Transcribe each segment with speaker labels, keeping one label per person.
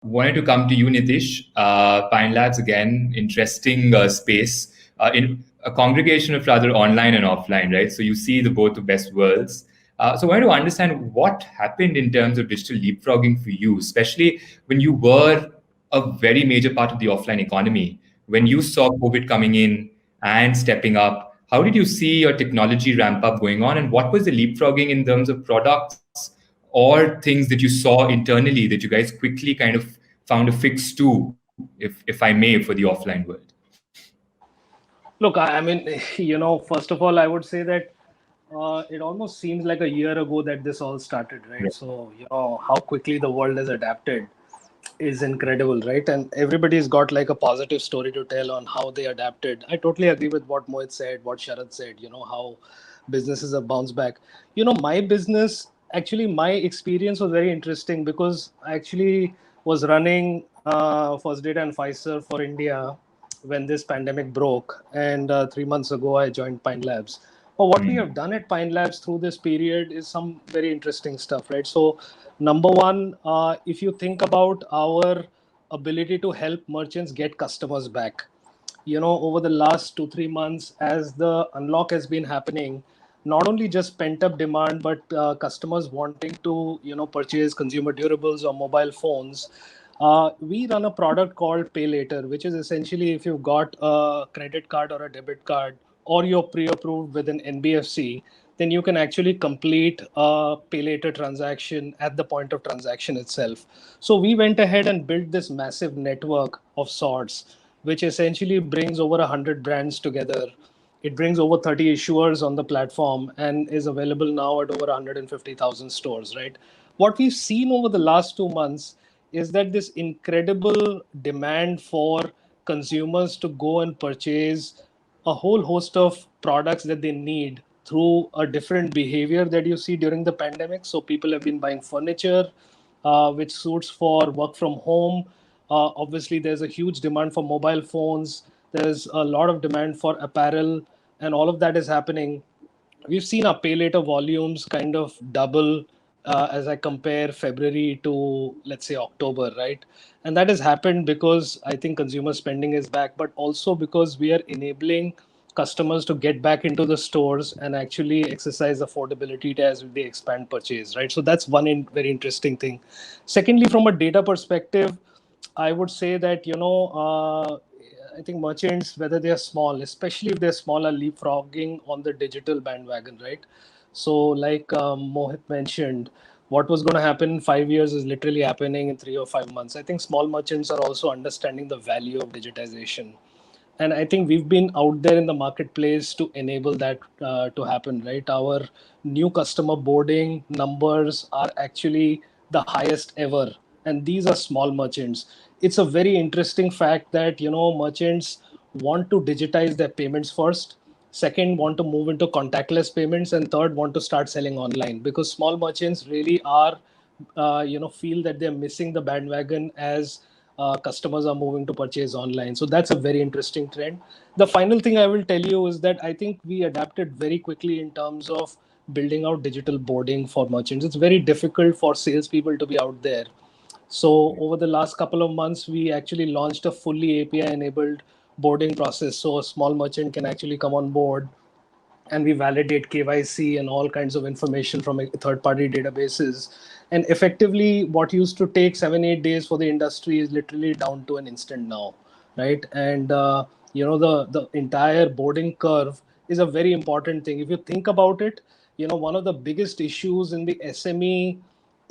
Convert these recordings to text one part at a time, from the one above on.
Speaker 1: Wanted to come to you, Nitish. Pine Labs, again, interesting space in a congregation of rather online and offline, right? So you see the both the best worlds. So I wanted to understand what happened in terms of digital leapfrogging for you, especially when you were a very major part of the offline economy. When you saw COVID coming in and stepping up, how did you see your technology ramp up going on, and what was the leapfrogging in terms of products or things that you saw internally that you guys quickly kind of found a fix to, if I may, for the offline world?
Speaker 2: Look, I mean, first of all, I would say that it almost seems like a year ago that this all started, right? So, how quickly the world has adapted is incredible, right? And everybody's got like a positive story to tell on how they adapted. I totally agree with what Mohit said, what Sharad said, how businesses have bounced back. My business, actually, my experience was very interesting because I actually was running First Data and Pfizer for India when this pandemic broke. And 3 months ago, I joined Pine Labs. Well, what we have done at Pine Labs through this period is some very interesting stuff, right? So, number one, if you think about our ability to help merchants get customers back, over the last 2 3 months, as the unlock has been happening, not only just pent up demand, but customers wanting to, purchase consumer durables or mobile phones. We run a product called Pay Later, which is essentially if you've got a credit card or a debit card or you're pre-approved with an NBFC, then you can actually complete a Pay Later transaction at the point of transaction itself. So we went ahead and built this massive network of sorts, which essentially brings over 100 brands together. It brings over 30 issuers on the platform and is available now at over 150,000 stores, right? What we've seen over the last 2 months is that this incredible demand for consumers to go and purchase a whole host of products that they need through a different behavior that you see during the pandemic. So people have been buying furniture, which suits for work from home. Obviously, there's a huge demand for mobile phones. There's a lot of demand for apparel, and all of that is happening. We've seen our pay later volumes kind of double as I compare February to, let's say, October, right? And that has happened because I think consumer spending is back, but also because we are enabling customers to get back into the stores and actually exercise affordability as they expand purchase, right? So that's one very interesting thing. Secondly, from a data perspective, I would say that, I think merchants, whether they are small, especially if they're small, are leapfrogging on the digital bandwagon, right? So, like Mohit mentioned, what was going to happen in 5 years is literally happening in 3 or 5 months. I think small merchants are also understanding the value of digitization. And I think we've been out there in the marketplace to enable that to happen, right? Our new customer boarding numbers are actually the highest ever, and these are small merchants. It's a very interesting fact that merchants want to digitize their payments first, second want to move into contactless payments, and third want to start selling online, because small merchants really are feel that they're missing the bandwagon as customers are moving to purchase online. So that's a very interesting trend. The final thing I will tell you is that I think we adapted very quickly in terms of building out digital boarding for merchants. It's very difficult for salespeople to be out there. So over the last couple of months, we actually launched a fully API-enabled boarding process, so a small merchant can actually come on board, and we validate KYC and all kinds of information from third-party databases. And effectively, what used to take 7 8 days for the industry is literally down to an instant now, right? And the entire boarding curve is a very important thing. If you think about it, one of the biggest issues in the SME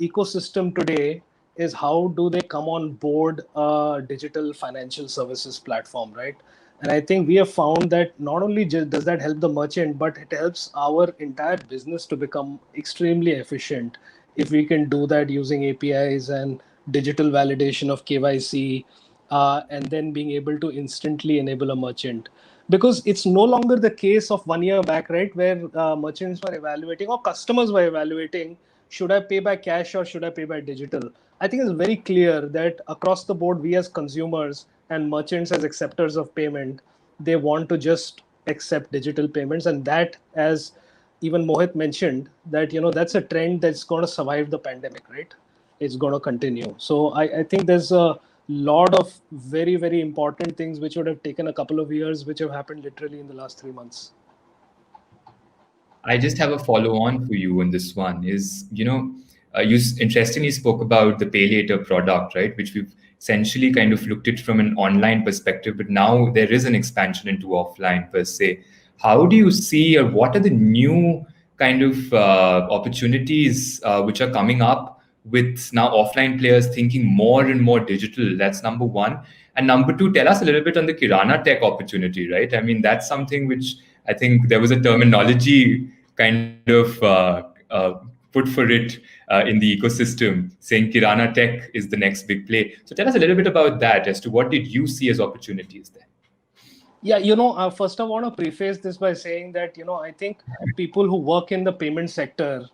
Speaker 2: ecosystem today is how do they come on board a digital financial services platform, right? And I think we have found that not only does that help the merchant, but it helps our entire business to become extremely efficient if we can do that using APIs and digital validation of KYC, and then being able to instantly enable a merchant. Because it's no longer the case of 1 year back, right, where merchants were evaluating or customers were evaluating, should I pay by cash or should I pay by digital? I think it's very clear that across the board, we as consumers and merchants as acceptors of payment, they want to just accept digital payments. And that, as even Mohit mentioned, that that's a trend that's going to survive the pandemic, right? it's going to continue. So I think there's a lot of very, very important things which would have taken a couple of years, which have happened literally in the last 3 months.
Speaker 1: I just have a follow on for you on this one. Is interestingly spoke about the pay later product, right? Which we've essentially kind of looked at from an online perspective, but now there is an expansion into offline per se. How do you see, or what are the new kind of opportunities which are coming up with now offline players thinking more and more digital? That's number one. And number two, tell us a little bit on the Kirana tech opportunity, right? I mean, that's something which I think there was a terminology kind of put for it in the ecosystem, saying Kirana tech is the next big play. So tell us a little bit about that as to what did you see as opportunities there?
Speaker 2: Yeah, first I want to preface this by saying that, I think people who work in the payment sector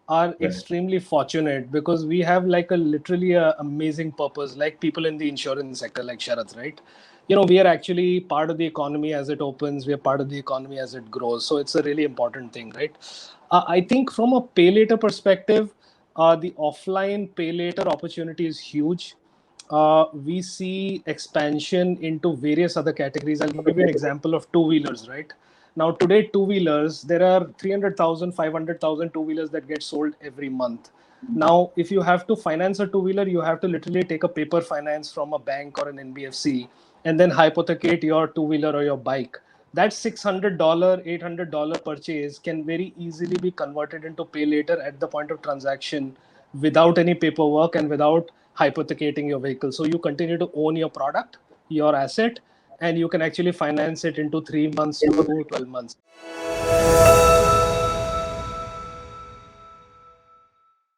Speaker 2: are
Speaker 1: Right.
Speaker 2: extremely fortunate because we have like a literally a amazing purpose, like people in the insurance sector, like Sharath, right? We are actually part of the economy as it opens, we are part of the economy as it grows. So it's a really important thing, right? I think from a pay later perspective, the offline pay later opportunity is huge. We see expansion into various other categories. I'll give you an example of two-wheelers, right? Now, today, two-wheelers, there are 300,000, 500,000 two-wheelers that get sold every month. Now, if you have to finance a two-wheeler, you have to literally take a paper finance from a bank or an NBFC and then hypothecate your two-wheeler or your bike. That $600, $800 purchase can very easily be converted into pay later at the point of transaction without any paperwork and without hypothecating your vehicle. So you continue to own your product, your asset, and you can actually finance it into 3 months to 12 months.